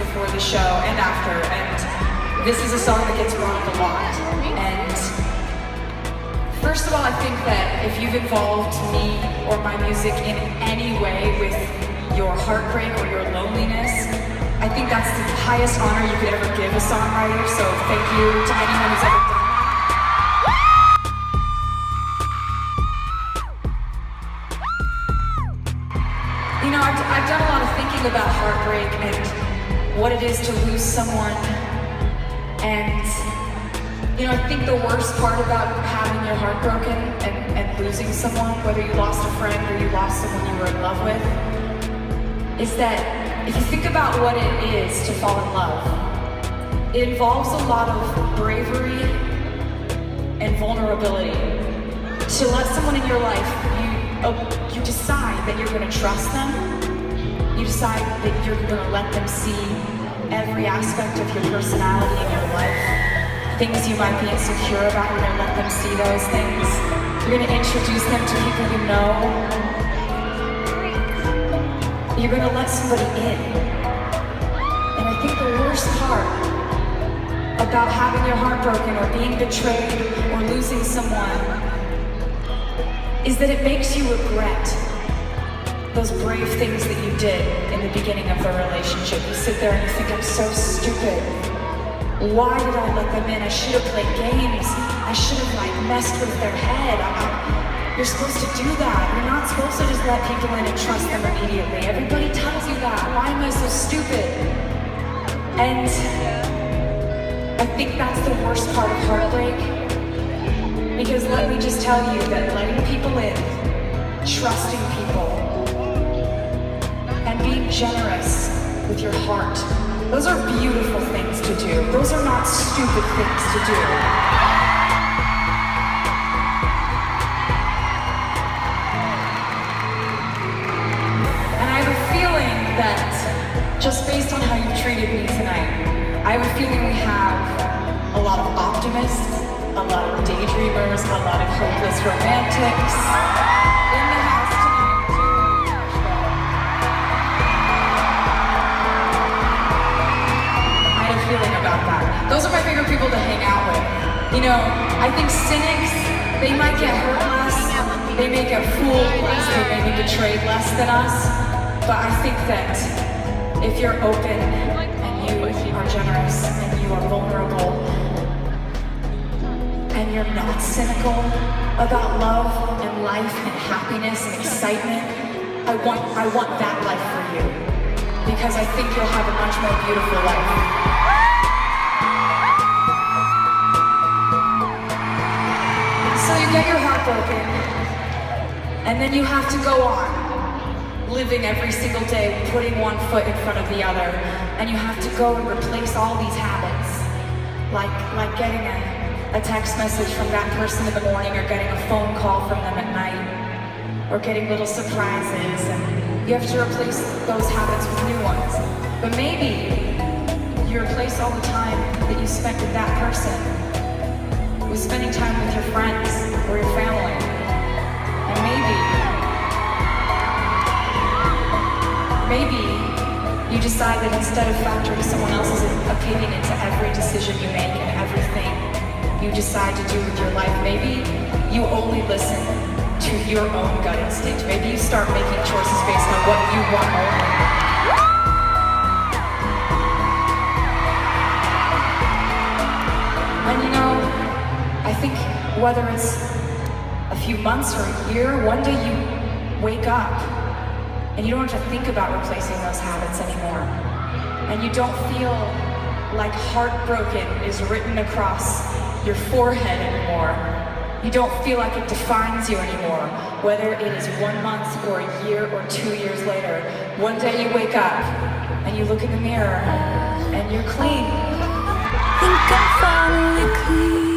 before the show and after, and this is a song that gets brought up a lot. And first of all, I think that if you've involved me or my music in any way with your heartbreak or your loneliness, I think that's the highest honor you could ever give a songwriter, so thank you to anyone who's ever done that. You know, I've done a lot of thinking about heartbreak and what it is to lose someone. And, you know, I think the worst part about having your heart broken and losing someone, whether you lost a friend or you lost someone you were in love with, is that if you think about what it is to fall in love, it involves a lot of bravery and vulnerability. To let someone in your life, you decide that you're going to trust them. You decide that you're going to let them see every aspect of your personality in your life. Things you might be insecure about, you're going to let them see those things. You're going to introduce them to people you know. You're going to let somebody in. And I think the worst part about having your heart broken or being betrayed or losing someone is that it makes you regret those brave things that you did in the beginning of the relationship. You sit there and you think, I'm so stupid. Why did I let them in? I should have played games. I should have messed with their head. You're supposed to do that. You're not supposed to just let people in and trust them immediately. Everybody tells you that. Why am I so stupid? And I think that's the worst part of heartbreak. Because let me just tell you that letting people in, trusting people, and being generous with your heart, those are beautiful things to do. Those are not stupid things to do. That just based on how you treated me tonight, I have a feeling we have a lot of optimists, a lot of daydreamers, a lot of hopeless romantics in the house tonight. I had a feeling about that. Those are my favorite people to hang out with. You know, I think cynics, they might get hurt less, they may get fooled less, they may be betrayed less than us. But I think that if you're open and you are generous and you are vulnerable and you're not cynical about love and life and happiness and excitement, I want that life for you, because I think you'll have a much more beautiful life. So you get your heart broken and then you have to go on living every single day, putting one foot in front of the other, and you have to go and replace all these habits, like getting a text message from that person in the morning, or getting a phone call from them at night, or getting little surprises, and you have to replace those habits with new ones. But maybe you replace all the time that you spent with that person with spending time with your friends or your family, and maybe you decide that instead of factoring someone else's opinion into every decision you make and everything you decide to do with your life, maybe you only listen to your own gut instinct. Maybe you start making choices based on what you want only. And you know, I think whether it's a few months or a year, one day you wake up and you don't have to think about replacing those habits anymore. And you don't feel like heartbroken is written across your forehead anymore. You don't feel like it defines you anymore. Whether it is 1 month or a year or 2 years later, one day you wake up and you look in the mirror and you're clean. Think I'm finally clean.